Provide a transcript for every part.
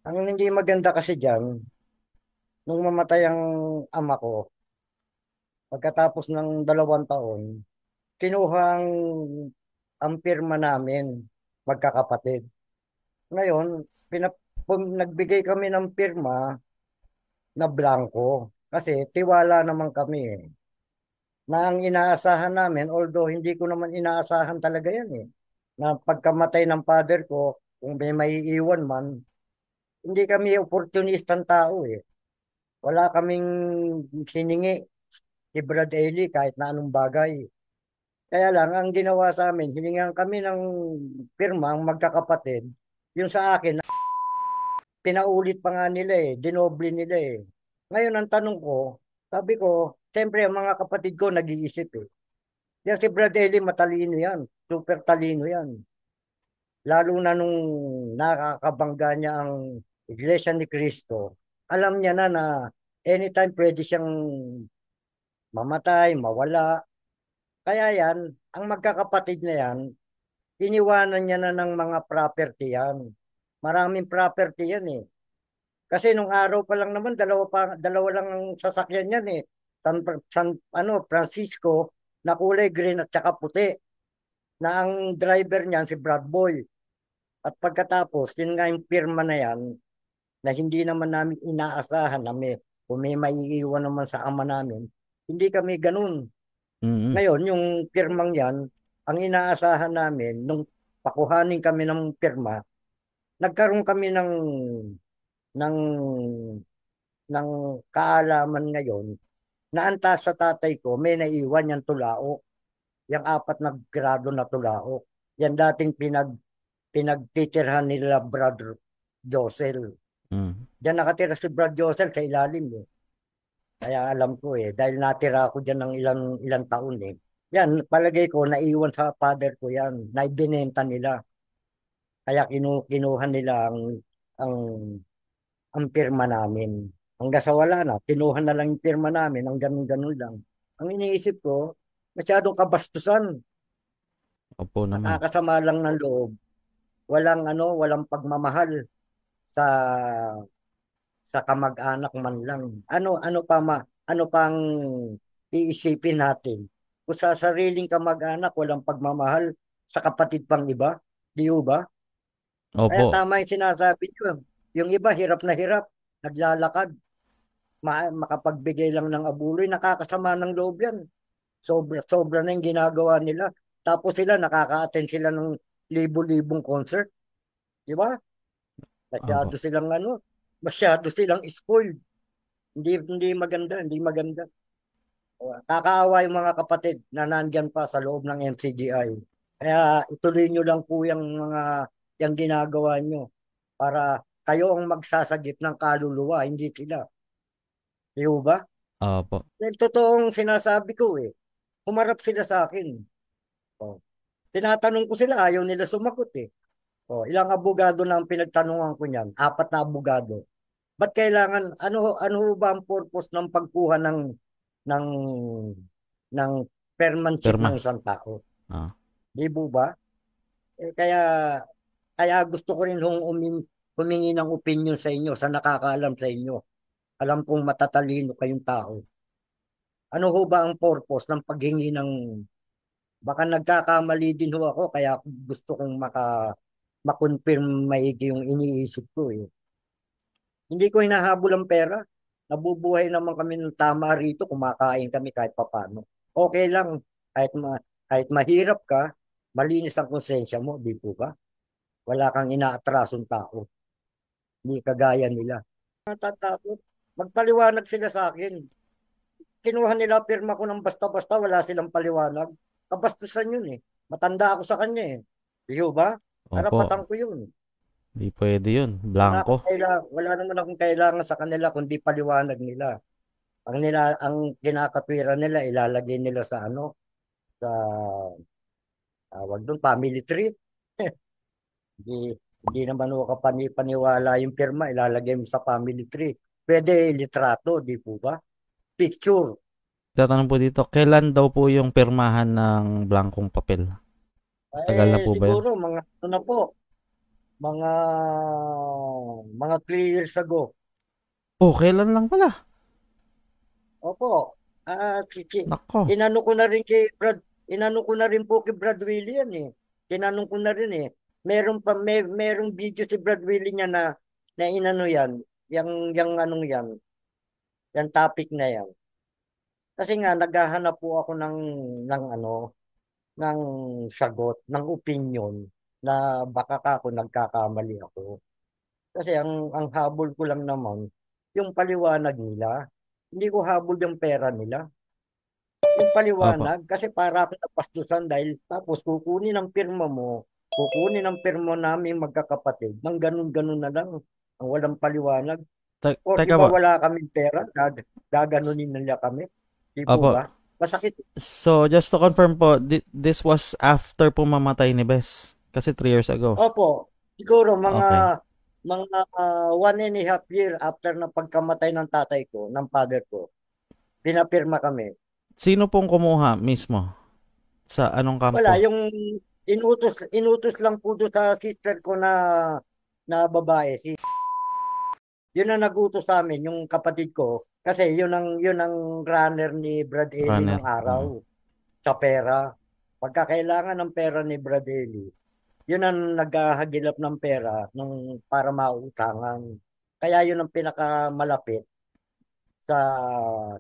Ang hindi maganda kasi diyan, nung mamatay ang ama ko, pagkatapos ng 2 taon, kinuha ang pirma namin, magkakapatid. Ngayon, nagbigay kami ng pirma na blanco. Kasi tiwala naman kami eh. Na ang inaasahan namin, although hindi ko naman inaasahan talaga yan eh. Na pagkamatay ng father ko, kung may maiiwan man, hindi kami opportunistang tao eh. Wala kaming hiningi si Brad Ely kahit na anong bagay. Kaya lang, ang ginawa sa amin, hiningan kami ng pirma, ang magkakapatid. Yung sa akin, pinaulit pa nga nila eh, dinoble nila eh. Ngayon, ang tanong ko, sabi ko, siyempre, ang mga kapatid ko nag-iisip eh. Yan si Brad Ely, matalino yan. Super talino yan. Lalo na nung nakakabangga niya ang Iglesia ni Cristo. Alam niya na anytime pwede siyang mamatay, mawala. Kaya yan, ang magkakapatid na yan, iniwanan niya na ng mga property yan. Maraming property yan eh. Kasi nung araw pa lang naman, dalawa lang ang sasakyan yan eh. Francisco na kulay green at saka puti. Na ang driver niyan si Brad Boy. At pagkatapos, yun nga yung pirma na yan, na hindi naman namin inaasahan na kung may maiiwan naman sa ama namin, hindi kami ganun. Mm. Ngayon, yung pirmang yan, ang inaasahan namin, nung pakuhanin kami ng pirma, nagkaroon kami ng, ng kaalaman ngayon na ang taas sa tatay ko, may naiwan yung tulao. Yung 4 na grado na tulao. Yan dating pinagtitirhan nila Brother Josel. Mm. Diyan nakatira si Brad Josel sa ilalim eh. Kaya alam ko eh, dahil natira ako diyan ng ilang taon eh. Yan, palagay ko, naiwan sa father ko yan, naibinenta nila. Kaya kinuha nila ang, ang pirma namin. Hanggang sa wala na, kinuha na lang yung pirma namin, ang ganun-ganun lang. Ang iniisip ko, masyadong kabastusan, Opo naman. nakakasama lang ng loob. Walang pagmamahal sa kamag-anak man lang. Ano pang iisipin natin? Kung sa sariling kamag-anak, walang pagmamahal sa kapatid pang iba, di ba? Kaya Opo. tama yung sinasabi niyo. Yung iba, hirap na hirap, naglalakad, makapagbigay lang ng abuloy, nakakasama ng loob yan. Sobra, sobra na yung ginagawa nila. Tapos sila, nakaka-attend sila ng libo-libong concert, di ba? Opo. Masyado silang spoiled. Hindi maganda, hindi maganda. Kakaawa yung mga kapatid na nandyan pa sa loob ng MCGI. Kaya ituloy nyo lang po yung ginagawa nyo para kayo ang magsasagip ng kaluluwa, hindi sila. Di ba? Opo. Yung totoong sinasabi ko eh. Humarap sila sa akin. Oh. Tinatanong ko sila, ayaw nila sumagot eh. Oh, ilang abogado na ang pinagtanungan ko niyan? 4 na abogado. Ba't kailangan, ano ba ang purpose ng pagkuha ng ng permanship ng Pirma. isang tao? Ah. Di po ba? Kaya gusto ko rin humingi ng opinion sa inyo, sa nakakaalam sa inyo. Alam kong matatalino kayong tao. Ano ho ba ang purpose ng paghingi ng, baka nagkakamali din ho ako, kaya gusto kong makonfirm maigi yung iniisip ko eh. Hindi ko hinahabol ang pera. Nabubuhay naman kami ng tama rito, kumakain kami kahit papano. Okay lang, kahit mahirap ka, malinis ang konsensya mo, di po ba? Wala kang inaatrasong tao, hindi kagaya nila. Natatakot, magpaliwanag sila sa akin. Kinuha nila pirma ko ng basta-basta, wala silang paliwanag. Kabastusan yun eh. Matanda ako sa kanya eh. Di ba? Opo. Karapatan ko yun. Di pwede yun. Blanco. Wala naman akong kailangan sa kanila kundi paliwanag nila. Ang kinakatwiran nila ilalagay nila sa sa tawag doon family tree. Hindi hindi naman ako paniwala yung pirma ilalagay mo sa family tree. Pwede litrato, di po ba? Picture. Tatanong po dito, kailan daw po yung pirmahan ng blankong papel? Tagal na po ba yun? Siguro mga mga mga 3 years ago. Oh, kailan lang pala? Opo. Nako. Inano ko na rin kay Brad, inano ko na rin po kay Brad Willie yan eh. Tinanong ko na rin eh. Merong video si Brad Willie niya na inano yan, yang anong yan, yung topic na yan. Kasi nga naghahanap po ako ng ano, ng sagot, ng opinion na baka ka ako nagkakamali ako. Kasi ang habol ko lang naman yung paliwanag nila. Hindi ko habol yung pera nila. Yung Opo. paliwanag, kasi para ako napastusan dahil tapos kukunin ang pirma mo, kukunin ang pirma namin magkakapatid, nang ganun-ganun na lang, ang walang paliwanag. O di Teka ba po. wala kaming pera, gaganunin nila kami. Di po Opo. ba? Masakit. So, just to confirm po, this was after po mamatay ni Bes. Kasi 3 years ago. Opo, siguro Okay. mga 1.5 year after na pagkamatay ng tatay ko, ng father ko, pinapirma kami. Sino pong kumuha mismo? Sa anong Wala, kampo? yung inutos lang po doon sa sister ko na babae. Yun ang nagutos sa amin, yung kapatid ko. Kasi yun ang runner ni Brad Ely Runner. nung araw sa pera. Pagka kailangan ng pera ni Brad Ely, yun ang naghahagilap ng pera para mautangan. Kaya yun ang pinakamalapit sa,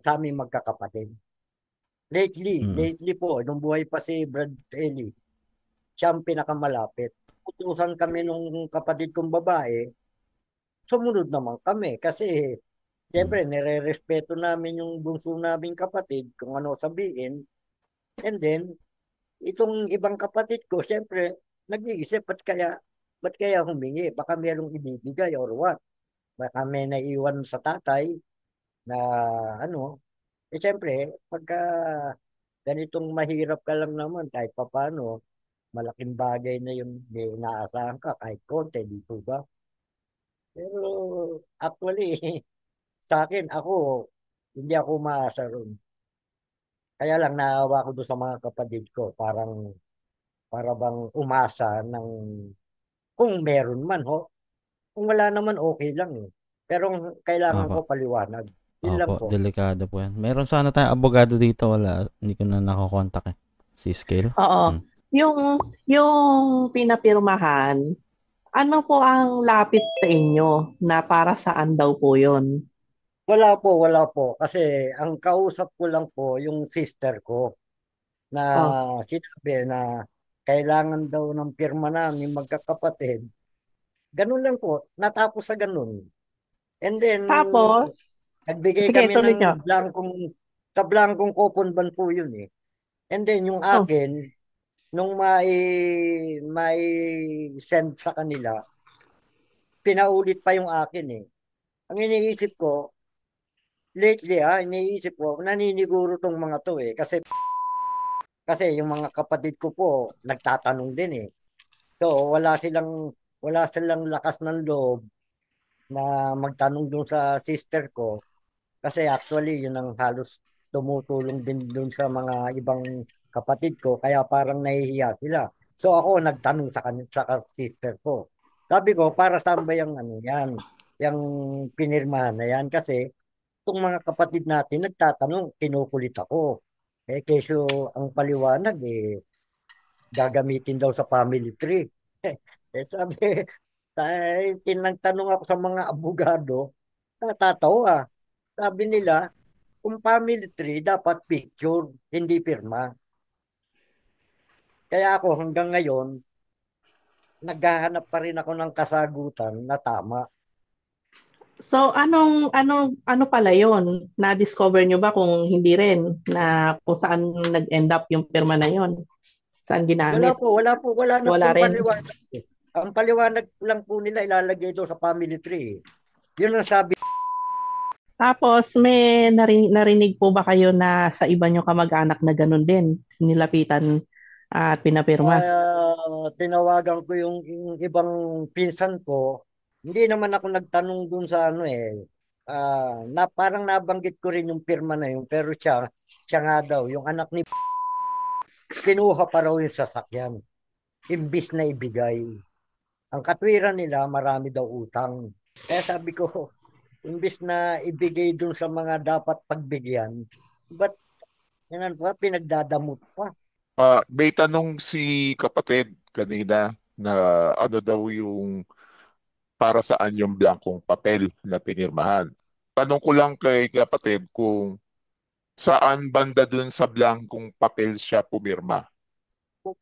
sa aming magkakapatid. Mm. Lately po, nung buhay pa si Brad Ely, siya ang pinakamalapit. Utusan kami nung kapatid kong babae, sumunod naman kami kasi Mm. siyempre nire-respeto namin yung bunso naming kapatid kung ano sabihin. And then, itong ibang kapatid ko, siyempre, nag-iisip, ba't kaya humingi? Baka mayroong ibibigay or what? Baka may naiwan sa tatay na ano. Eh, siyempre, pagka ganitong mahirap ka lang naman, kahit papano, malaking bagay na yung may inaasahan ka, kahit konti, dito ba? Pero, actually, sa akin, hindi ako umaasa ron. Kaya lang, naawa ko doon sa mga kapatid ko, para bang umasa kung meron man ho. Kung wala naman, okay lang eh. Pero ang kailangan Opo. ko paliwanag. Yun lang Opo. po. Delikado po yan. Meron sana tayong abogado dito. Wala. Hindi ko na nakokontak eh. Si Scale. Oo. Mm. Yung pinapirmahan, ano po ang lapit sa inyo na para saan daw po yun? Wala po, wala po. Kasi ang kausap ko lang po yung sister ko na Oh. sinabi na kailangan daw ng pirma namin magkakapatid. Ganun lang po. Natapos sa ganun. And then, Tapos, nagbigay sige, kami tuloy ng nyo. blankong coupon ban po yun eh. And then, yung Oh, akin, nung may send sa kanila, pinaulit pa yung akin eh. Ang iniisip ko, lately iniisip ko, naniniguro tong mga to eh. Kasi yung mga kapatid ko po, nagtatanong din eh. So, wala silang lakas ng loob na magtanong dun sa sister ko. Kasi actually, yun ang halos tumutulong din dun sa mga ibang kapatid ko. Kaya parang nahihiya sila. So ako nagtanong sa sister ko. Sabi ko, para saan ba yung ano yan? Yung pinirmahan na yan? Kasi itong mga kapatid natin nagtatanong, kinukulit ako. Eh, keso ang paliwanag, gagamitin daw sa family tree. Sabi, tinagtanong ako sa mga abogado, natatawa. Sabi nila, kung family tree, dapat picture, hindi pirma. Kaya ako hanggang ngayon, naghahanap pa rin ako ng kasagutan na tama. so ano pala yun? Na-discover nyo ba kung hindi rin na kung saan nag-end up yung pirma na yun? Saan ginamit? Wala na Wala pong rin. paliwanag. Ang paliwanag lang po nila ilalagay doon sa family tree. Yun ang sabi. Tapos may narinig po ba kayo na sa iba nyo kamag-anak na ganun din, nilapitan at pinapirma? Tinawagan ko yung ibang pinsan ko. Hindi naman ako nagtanong dun sa ano eh. Parang nabanggit ko rin yung pirma na yun. Pero siya nga daw, yung anak ni kinuha pa raw yung sasakyan. Imbis na ibigay. Ang katwiran nila, marami daw utang. Kaya sabi ko, imbis na ibigay dun sa mga dapat pagbigyan, ba't yan pa, pinagdadamot pa. May tanong si kapatid kanina na ano daw yung para saan yung blankong papel na pinirmahan. Tanong ko lang kay kapatid kung saan banda dun sa blankong papel siya pumirma.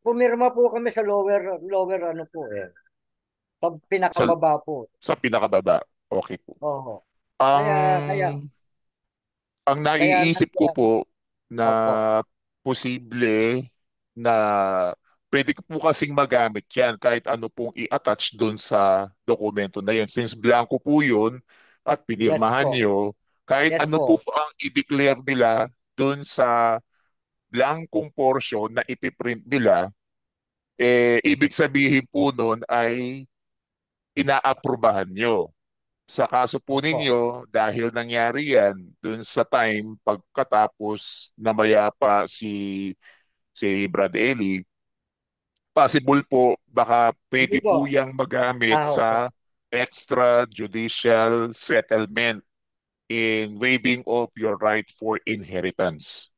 Pumirma po kami sa lower ano po eh. Sa Sa, pinakababa po. sa pinakababa. Okay po. Oo. Ang, Kaya, ang kaya naiisip ko po na opo, posible na pwede ko po kasing magamit yan kahit ano pong i-attach doon sa dokumento na yun. Since blanco po yun at yes pinirmahan po, nyo, kahit yes ano po po. ang i-declare nila doon sa blankong portion na ipiprint nila, ibig sabihin po noon ay inaaprubahan nyo. Sa kaso po Opo. ninyo, dahil nangyari yan dun sa time pagkatapos namayapa si Brad Eli, possible po baka Hindi pwede po. po yang magamit Opo. sa extrajudicial settlement in waiving of your right for inheritance.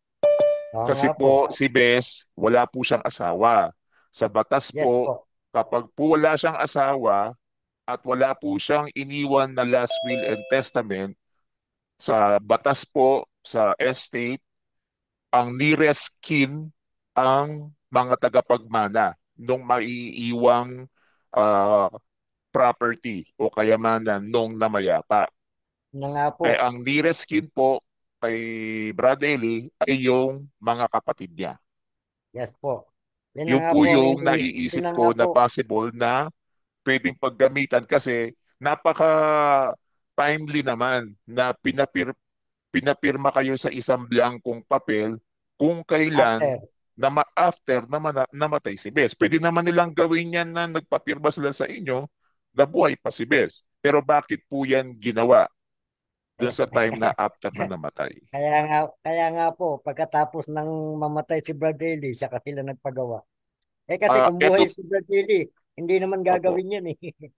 Oo Kasi nga po. po si Bes, wala po siyang asawa. Sa batas Yes po, po. kapag po wala siyang asawa at wala po siyang iniwan na last will and testament, sa batas po, sa estate, ang nearest kin ang mga tagapagmana nung maiiwang ah, property o kayamanan nung namayapa. Na nga po. Kaya ang nearest kin po kay Brad Eli ay yung mga kapatid niya. Yes po. Yun na Yun nga po po ang yung hindi. Yun naiisip na nga ko na po. possible na pwedeng paggamitan kasi napaka timely naman na pinapirma kayo sa isang blankong papel kung kailan After. after namatay si Bes. Pwede naman nilang gawin yan na nagpapirma sila sa inyo na buhay pa si Bes. Pero bakit po yan ginawa dun sa time na after na namatay? Kaya nga po, pagkatapos ng mamatay si Brad Daly, saka sila nagpagawa. Eh kasi kung buhay Eto, si Brad Daly, hindi naman opo. gagawin yan eh.